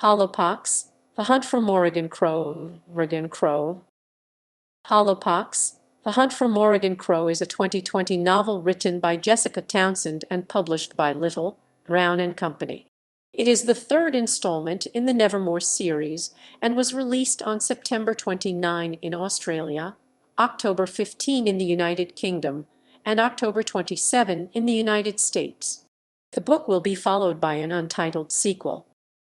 Hollowpox, The Hunt for Morrigan Crow. Hollowpox, The Hunt for Morrigan Crow is a 2020 novel written by Jessica Townsend and published by Little, Brown and Company. It is the third installment in the Nevermoor series and was released on September 29 in Australia, October 15 in the United Kingdom, and October 27 in the United States. The book will be followed by an untitled sequel.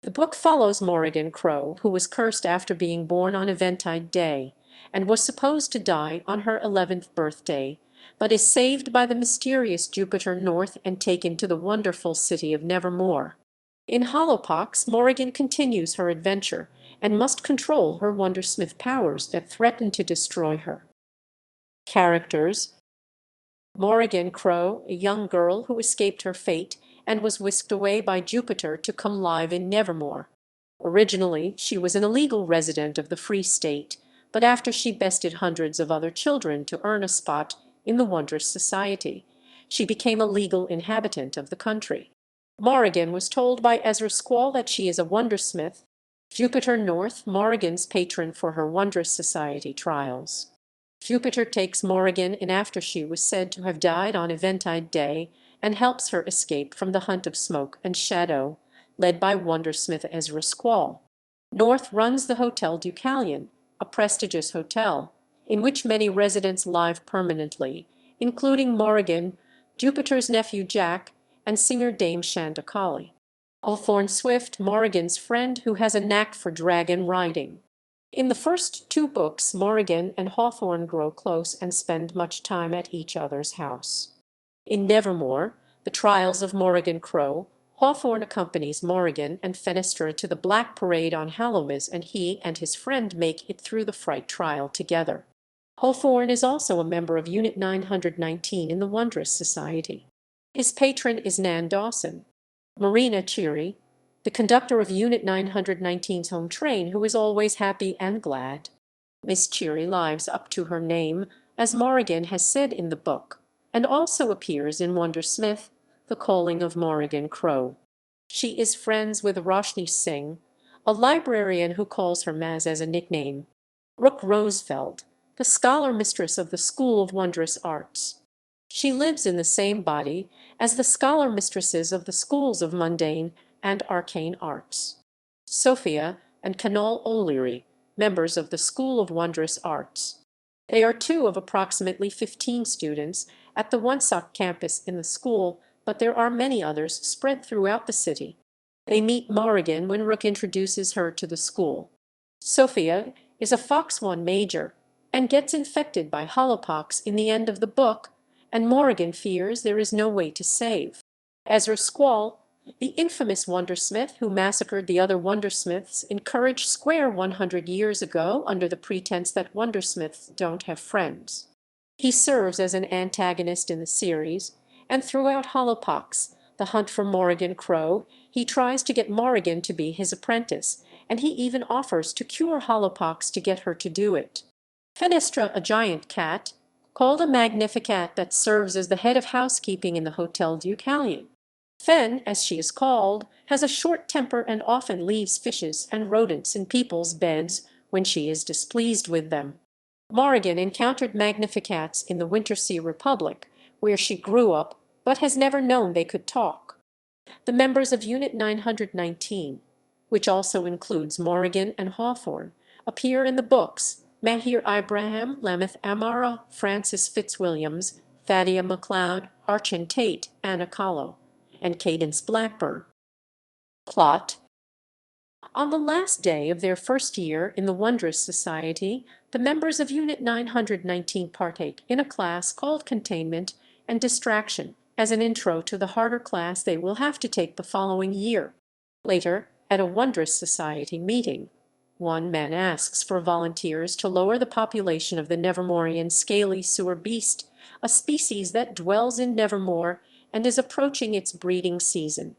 The book follows Morrigan Crow, who was cursed after being born on Eventide Day and was supposed to die on her 11th birthday, but is saved by the mysterious Jupiter North and taken to the wonderful city of Nevermoor. In Hollowpox, Morrigan continues her adventure and must control her Wundersmith powers that threaten to destroy her. Characters: Morrigan Crow, a young girl who escaped her fate and was whisked away by Jupiter to come live in Nevermoor. Originally, she was an illegal resident of the Free State, but after she bested hundreds of other children to earn a spot in the Wondrous Society, she became a legal inhabitant of the country. Morrigan was told by Ezra Squall that she is a Wundersmith, Jupiter North, Morrigan's patron for her Wondrous Society trials. Jupiter takes Morrigan in after she was said to have died on Eventide Day and helps her escape from the hunt of Smoke and Shadow, led by Wundersmith Ezra Squall. North runs the Hotel Deucalion, a prestigious hotel, in which many residents live permanently, including Morrigan, Jupiter's nephew Jack, and singer Dame Shandakali. Hawthorne Swift, Morrigan's friend who has a knack for dragon riding. In the first two books, Morrigan and Hawthorne grow close and spend much time at each other's house. In Nevermoor, The Trials of Morrigan Crow, Hawthorne accompanies Morrigan and Fenestra to the Black Parade on Hallowmas, and he and his friend make it through the Fright trial together. Hawthorne is also a member of Unit 919 in the Wondrous Society. His patron is Nan Dawson, Marina Cheery, the conductor of Unit 919's home train, who is always happy and glad. Miss Cheery lives up to her name, as Morrigan has said in the book, and also appears in Wundersmith, The Calling of Morrigan Crow. She is friends with Roshni Singh, a librarian who calls her Maz as a nickname. Rook Rosefeld, the scholar mistress of the School of Wondrous Arts. She lives in the same body as the scholar mistresses of the schools of mundane and arcane arts. Sophia and Canol O'Leary, members of the School of Wondrous Arts. They are two of approximately 15 students at the Woonsock campus in the school, but there are many others spread throughout the city. They meet Morrigan when Rook introduces her to the school. Sophia is a Fox 1 major and gets infected by Hollowpox in the end of the book, and Morrigan fears there is no way to save. Ezra Squall, the infamous Wundersmith who massacred the other Wundersmiths in Courage Square 100 years ago under the pretense that Wundersmiths don't have friends. He serves as an antagonist in the series, and throughout Hollowpox, The Hunt for Morrigan Crow, he tries to get Morrigan to be his apprentice, and he even offers to cure Hollowpox to get her to do it. Fenestra, a giant cat, called a Magnificat, that serves as the head of housekeeping in the Hotel Deucalion. Fen, as she is called, has a short temper and often leaves fishes and rodents in people's beds when she is displeased with them. Morrigan encountered Magnificats in the Wintersea Republic, where she grew up, but has never known they could talk. The members of Unit 919, which also includes Morrigan and Hawthorne, appear in the books: Mahir Ibrahim, Lameth Amara, Francis Fitzwilliams, Thadia MacLeod, Archon Tate, Anna Callow, and Cadence Blackburn. Plot: on the last day of their first year in the Wondrous Society, the members of Unit 919 partake in a class called Containment and Distraction as an intro to the harder class they will have to take the following year. Later, at a Wondrous Society meeting, one man asks for volunteers to lower the population of the Nevermoorian scaly sewer beast, a species that dwells in Nevermoor and is approaching its breeding season.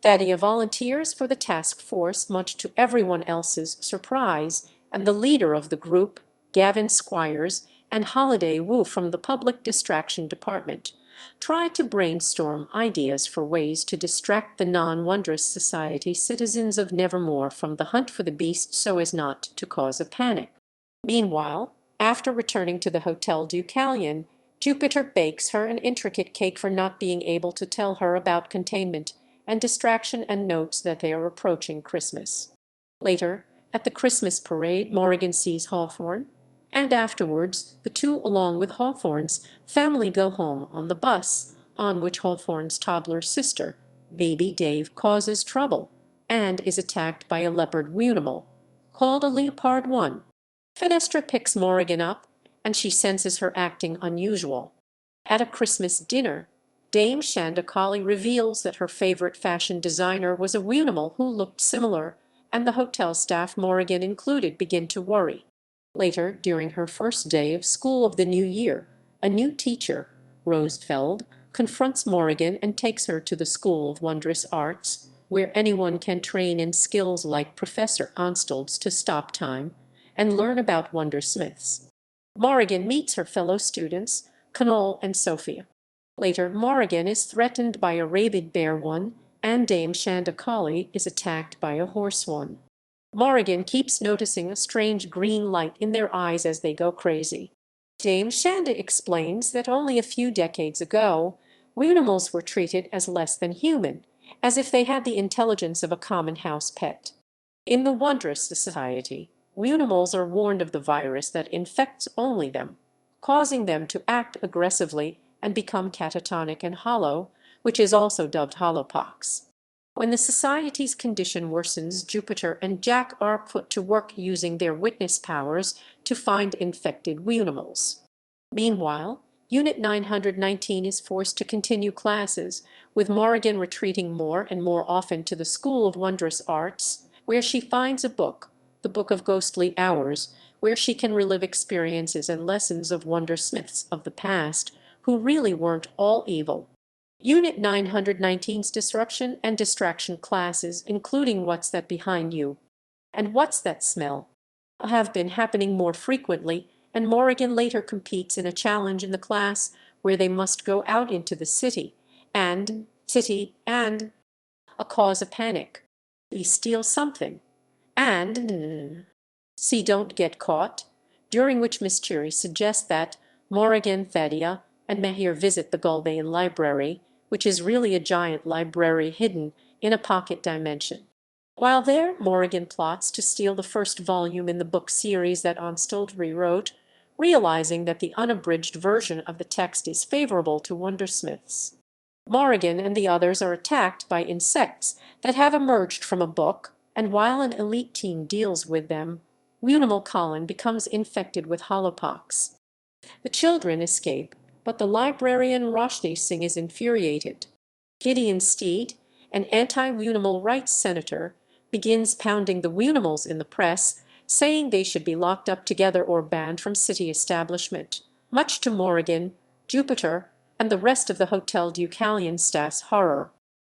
Thadia volunteers for the task force, much to everyone else's surprise, and the leader of the group, Gavin Squires, and Holiday Wu from the Public Distraction Department, try to brainstorm ideas for ways to distract the non-Wondrous Society citizens of Nevermoor from the hunt for the beast so as not to cause a panic. Meanwhile, after returning to the Hotel Deucalion, Jupiter bakes her an intricate cake for not being able to tell her about containment and distraction and notes that they are approaching Christmas. Later, at the Christmas parade, Morrigan sees Hawthorne, and afterwards the two, along with Hawthorne's family, go home on the bus, on which Hawthorne's toddler sister, Baby Dave, causes trouble and is attacked by a leopard Wundermith, called a Leopard 1. Fenestra picks Morrigan up, and she senses her acting unusual. At a Christmas dinner, Dame Shandakali reveals that her favorite fashion designer was a Wundermith who looked similar, and the hotel staff, Morrigan included, begin to worry. Later, during her first day of school of the new year, a new teacher, Rosefeld, confronts Morrigan and takes her to the School of Wondrous Arts, where anyone can train in skills like Professor Onstald's to stop time and learn about Wundersmiths. Morrigan meets her fellow students, Connell and Sophia. Later, Morrigan is threatened by a rabid bear one, and Dame Shandakali is attacked by a horse one. Morrigan keeps noticing a strange green light in their eyes as they go crazy. Dame Shanda explains that only a few decades ago, Wundermiths were treated as less than human, as if they had the intelligence of a common house pet. In the Wondrous Society, Wundermiths are warned of the virus that infects only them, causing them to act aggressively and become catatonic and hollow, which is also dubbed Hollowpox. When the Society's condition worsens, Jupiter and Jack are put to work using their witness powers to find infected Wundermiths. Meanwhile, Unit 919 is forced to continue classes, with Morrigan retreating more and more often to the School of Wondrous Arts, where she finds a book, the Book of Ghostly Hours, where she can relive experiences and lessons of Wundersmiths of the past, who really weren't all evil. Unit 919's disruption and distraction classes, including What's That Behind You and What's That Smell, have been happening more frequently, and Morrigan later competes in a challenge in the class where they must go out into the city and cause a panic. We steal something and see don't get caught, during which Miss Cheery suggests that Morrigan, Thadia, and Mahir visit the Gulbane Library, which is really a giant library hidden in a pocket dimension. While there, Morrigan plots to steal the first volume in the book series that Onstald rewrote, realizing that the unabridged version of the text is favorable to Wundersmiths. Morrigan and the others are attacked by insects that have emerged from a book, and while an elite team deals with them, Wundermith Colin becomes infected with Hollowpox. The children escape, but the librarian Roshni Singh is infuriated. Gideon Steed, an anti-Wundermith rights senator, begins pounding the Wundermiths in the press, saying they should be locked up together or banned from city establishment, much to Morrigan, Jupiter, and the rest of the Hotel Deucalion staff's horror.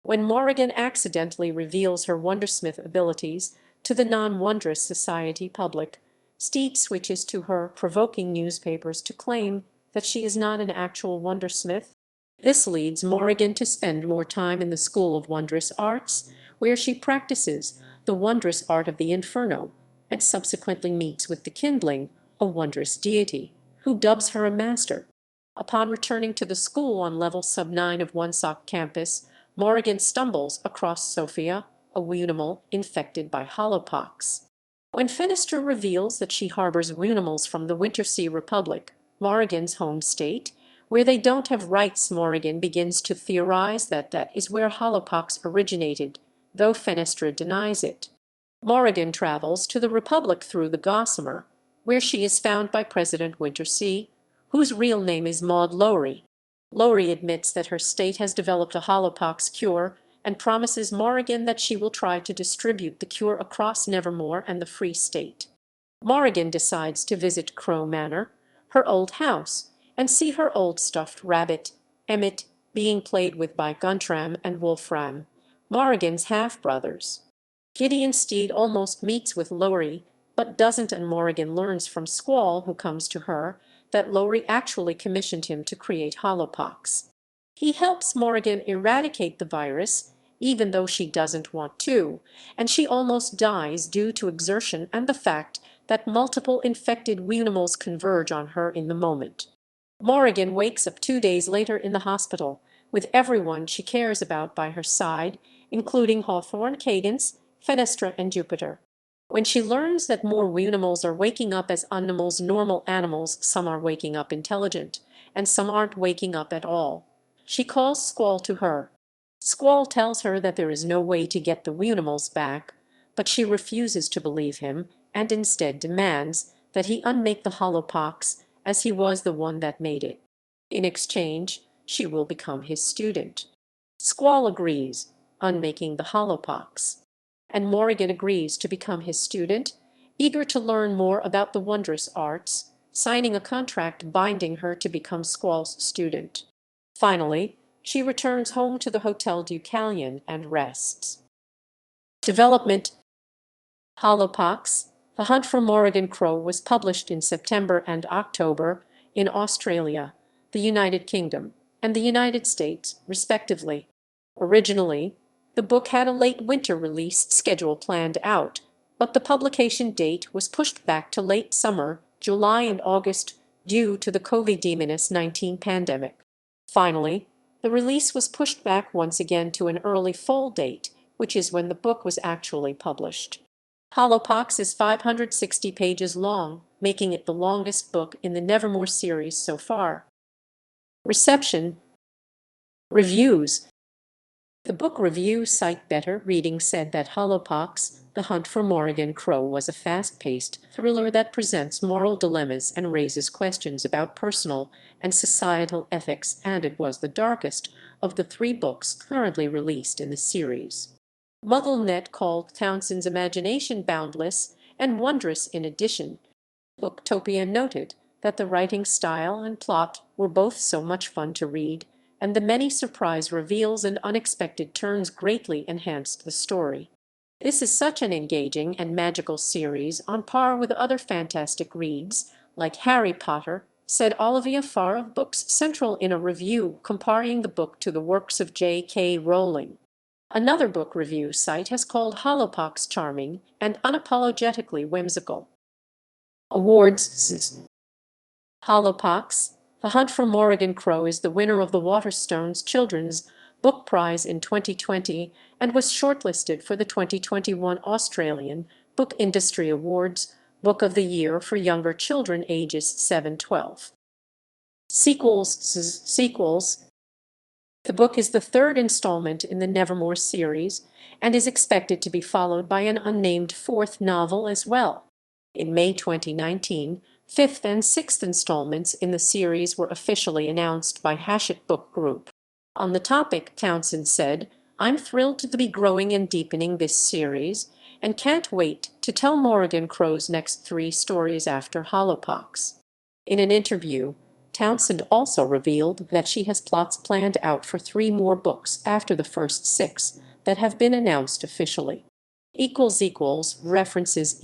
When Morrigan accidentally reveals her Wundersmith abilities to the non-Wondrous Society public, Steed switches to her, provoking newspapers to claim that she is not an actual Wundersmith. This leads Morrigan to spend more time in the School of Wondrous Arts, where she practices the wondrous art of the Inferno, and subsequently meets with the Kindling, a wondrous deity, who dubs her a master. Upon returning to the school on level sub-9 of Wunsock campus, Morrigan stumbles across Sophia, a Wundermith infected by Hollowpox. When Fenestra reveals that she harbors Wundermiths from the Wintersea Republic, Morrigan's home state, where they don't have rights, Morrigan begins to theorize that that is where Hollowpox originated, though Fenestra denies it. Morrigan travels to the Republic through the Gossamer, where she is found by President Wintersea, whose real name is Maud Lowry. Lowry admits that her state has developed a Hollowpox cure and promises Morrigan that she will try to distribute the cure across Nevermoor and the Free State. Morrigan decides to visit Crow Manor, her old house, and see her old stuffed rabbit, Emmett, being played with by Guntram and Wolfram, Morrigan's half-brothers. Gideon Steed almost meets with Lowry, but doesn't, and Morrigan learns from Squall, who comes to her, that Lowry actually commissioned him to create Hollowpox. He helps Morrigan eradicate the virus, even though she doesn't want to, and she almost dies due to exertion and the fact that multiple infected Wunimals converge on her in the moment. Morrigan wakes up 2 days later in the hospital, with everyone she cares about by her side, including Hawthorne, Cadence, Fenestra, and Jupiter. When she learns that more Wunimals are waking up as unimals, normal animals, some are waking up intelligent, and some aren't waking up at all, she calls Squall to her. Squall tells her that there is no way to get the Wunimals back, but she refuses to believe him and instead demands that he unmake the Hollowpox, as he was the one that made it. In exchange, she will become his student. Squall agrees, unmaking the Hollowpox, and Morrigan agrees to become his student, eager to learn more about the wondrous arts, signing a contract binding her to become Squall's student. Finally, she returns home to the Hotel Deucalion and rests. Development. Hollowpox, The Hunt for Morrigan Crow was published in September and October in Australia, the United Kingdom, and the United States, respectively. Originally, the book had a late winter release schedule planned out, but the publication date was pushed back to late summer, July and August, due to the COVID-19 pandemic. Finally, the release was pushed back once again to an early fall date, which is when the book was actually published. Hollowpox is 560 pages long, making it the longest book in the Nevermoor series so far. Reception. Reviews. The book review site Better Reading said that Hollowpox, The Hunt for Morrigan Crow was a fast-paced thriller that presents moral dilemmas and raises questions about personal and societal ethics, and it was the darkest of the 3 books currently released in the series. MuggleNet called Townsend's imagination boundless and wondrous in addition. Booktopia noted that the writing style and plot were both so much fun to read, and the many surprise reveals and unexpected turns greatly enhanced the story. This is such an engaging and magical series, on par with other fantastic reads, like Harry Potter, said Olivia Farr of Books Central in a review comparing the book to the works of J.K. Rowling. Another book review site has called Hollowpox charming and unapologetically whimsical. Awards. Hollowpox, The Hunt for Morrigan Crow is the winner of the Waterstones Children's Book Prize in 2020 and was shortlisted for the 2021 Australian Book Industry Awards Book of the Year for younger children ages 7-12. Sequels. The book is the 3rd installment in the Nevermoor series and is expected to be followed by an unnamed 4th novel as well. In May 2019, 5th and 6th installments in the series were officially announced by Hachette Book Group. On the topic, Townsend said, "I'm thrilled to be growing and deepening this series, and can't wait to tell Morrigan Crow's next 3 stories after Hollowpox." In an interview, Townsend also revealed that she has plots planned out for 3 more books after the first 6 that have been announced officially. References